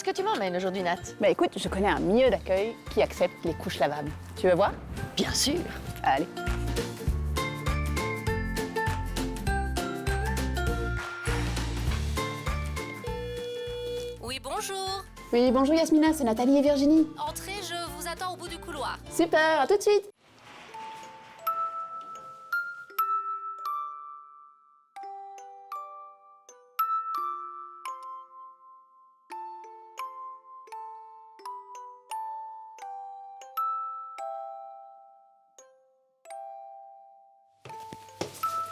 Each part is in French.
est-ce que tu m'emmènes aujourd'hui, Nat? Bah écoute, je connais un milieu d'accueil qui accepte les couches lavables. Tu veux voir? Bien sûr. Allez. Oui, bonjour. Oui, bonjour Yasmina, c'est Nathalie et Virginie. Entrez, je vous attends au bout du couloir. Super, à tout de suite.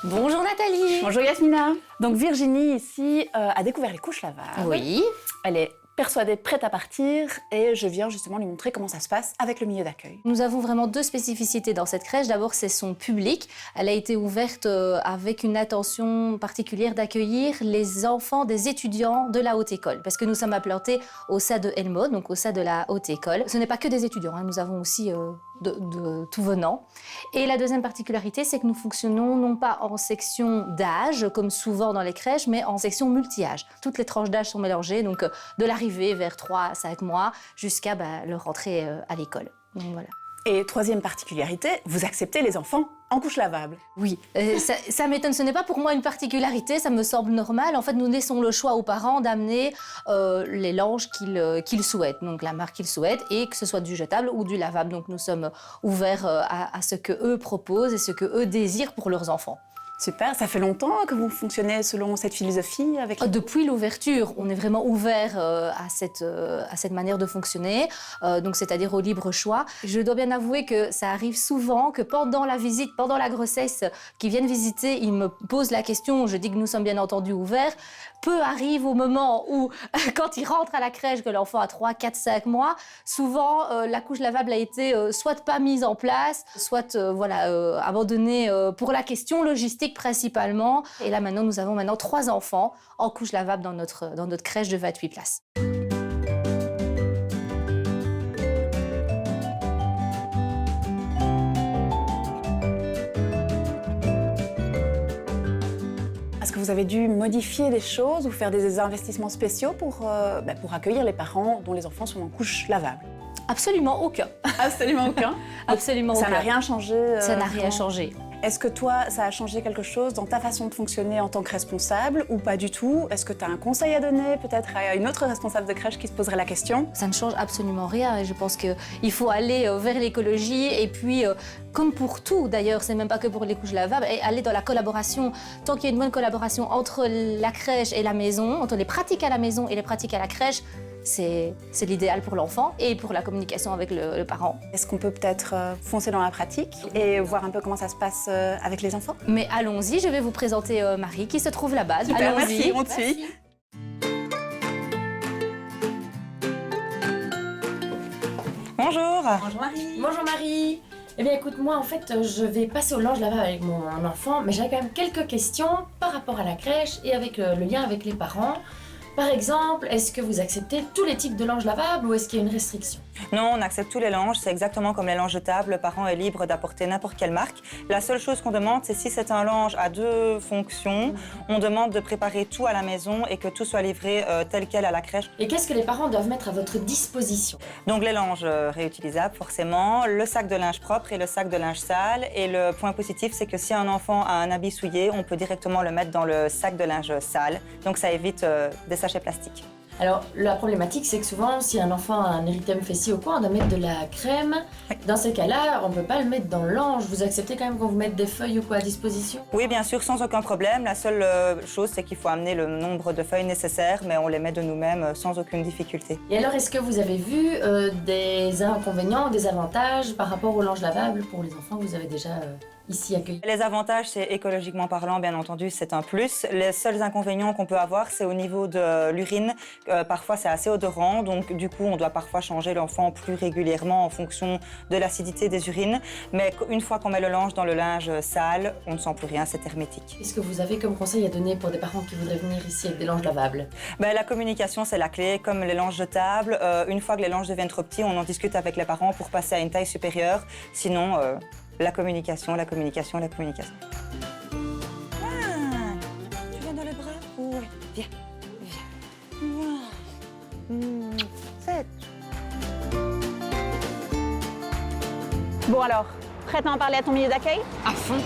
Bonjour Nathalie. Bonjour Yasmina. Donc Virginie ici a découvert les couches lavables. Oui. Elle est persuadée, prête à partir et je viens justement lui montrer comment ça se passe avec le milieu d'accueil. Nous avons vraiment deux spécificités dans cette crèche. D'abord, c'est son public. Elle a été ouverte avec une attention particulière d'accueillir les enfants des étudiants de la haute école. Parce que nous sommes implantés au sein de Elmo, donc au sein de la haute école. Ce n'est pas que des étudiants, hein. Nous avons aussi de tout venant. Et la deuxième particularité, c'est que nous fonctionnons non pas en section d'âge, comme souvent dans les crèches, mais en section multi-âge. Toutes les tranches d'âge sont mélangées, donc de l'arrivée vers 3 à 5 mois jusqu'à leur rentrée à l'école. Donc voilà. Et troisième particularité, vous acceptez les enfants en couche lavable. Oui, ça m'étonne. Ce n'est pas pour moi une particularité, ça me semble normal. En fait, nous laissons le choix aux parents d'amener les langes qu'ils souhaitent, donc la marque qu'ils souhaitent, et que ce soit du jetable ou du lavable. Donc nous sommes ouverts à ce que eux proposent et ce que eux désirent pour leurs enfants. Super, ça fait longtemps que vous fonctionnez selon cette philosophie avec les... Depuis l'ouverture, on est vraiment ouvert à cette manière de fonctionner, donc c'est-à-dire au libre choix. Je dois bien avouer que ça arrive souvent que pendant la visite, pendant la grossesse, qu'ils viennent visiter, ils me posent la question, je dis que nous sommes bien entendu ouverts. Peu arrive au moment où, quand ils rentrent à la crèche, que l'enfant a 3, 4, 5 mois, souvent la couche lavable a été soit pas mise en place, soit abandonnée pour la question logistique principalement. Et là maintenant, nous avons 3 enfants en couche lavable dans notre crèche de 28 places. Est-ce que vous avez dû modifier des choses ou faire des investissements spéciaux pour accueillir les parents dont les enfants sont en couche lavable? Absolument aucun. Absolument aucun. Absolument aucun. Ça n'a rien changé. Ça n'a rien changé. Est-ce que toi, ça a changé quelque chose dans ta façon de fonctionner en tant que responsable ou pas du tout? Est-ce que tu as un conseil à donner peut-être à une autre responsable de crèche qui se poserait la question? Ça ne change absolument rien et je pense qu'il faut aller vers l'écologie et puis, comme pour tout d'ailleurs, c'est même pas que pour les couches lavables, et aller dans la collaboration. Tant qu'il y a une bonne collaboration entre la crèche et la maison, entre les pratiques à la maison et les pratiques à la crèche, c'est l'idéal pour l'enfant et pour la communication avec le parent. Est-ce qu'on peut peut-être foncer dans la pratique et voir un peu comment ça se passe avec les enfants? Mais allons-y, je vais vous présenter Marie qui se trouve là-bas. Super, merci, on te suit. Bonjour. Bonjour Marie. Bonjour Marie. Eh bien écoute, moi en fait je vais passer au linge lavable avec mon enfant, mais j'ai quand même quelques questions par rapport à la crèche et avec le lien avec les parents. Par exemple, est-ce que vous acceptez tous les types de linge lavable ou est-ce qu'il y a une restriction? Non, on accepte tous les langes, c'est exactement comme les langes jetables, le parent est libre d'apporter n'importe quelle marque. La seule chose qu'on demande, c'est si c'est un lange à 2 fonctions, on demande de préparer tout à la maison et que tout soit livré tel quel à la crèche. Et qu'est-ce que les parents doivent mettre à votre disposition? Donc les langes réutilisables forcément, le sac de linge propre et le sac de linge sale. Et le point positif, c'est que si un enfant a un habit souillé, on peut directement le mettre dans le sac de linge sale. Donc ça évite des sachets plastiques. Alors, la problématique, c'est que souvent, si un enfant a un érythème fessier ou quoi, on doit mettre de la crème. Dans ces cas-là, on ne peut pas le mettre dans le linge. Vous acceptez quand même qu'on vous mette des feuilles ou quoi à disposition? Oui, bien sûr, sans aucun problème. La seule chose, c'est qu'il faut amener le nombre de feuilles nécessaires, mais on les met de nous-mêmes sans aucune difficulté. Et alors, est-ce que vous avez vu des inconvénients, des avantages par rapport aux langes lavables pour les enfants que vous avez déjà ici accueillis? Les avantages, c'est écologiquement parlant, bien entendu, c'est un plus. Les seuls inconvénients qu'on peut avoir, c'est au niveau de l'urine. Parfois, c'est assez odorant, donc du coup, on doit parfois changer l'enfant plus régulièrement en fonction de l'acidité des urines. Mais une fois qu'on met le linge dans le linge sale, on ne sent plus rien, c'est hermétique. Qu'est-ce que vous avez comme conseil à donner pour des parents qui voudraient venir ici avec des langes lavables? La communication, c'est la clé, comme les langes jetables. Une fois que les langes deviennent trop petits, on en discute avec les parents pour passer à une taille supérieure. Sinon, la communication, la communication, la communication. Ah, tu viens dans les bras? Oui, viens, viens. Bon alors, prête à en parler à ton milieu d'accueil? À fond.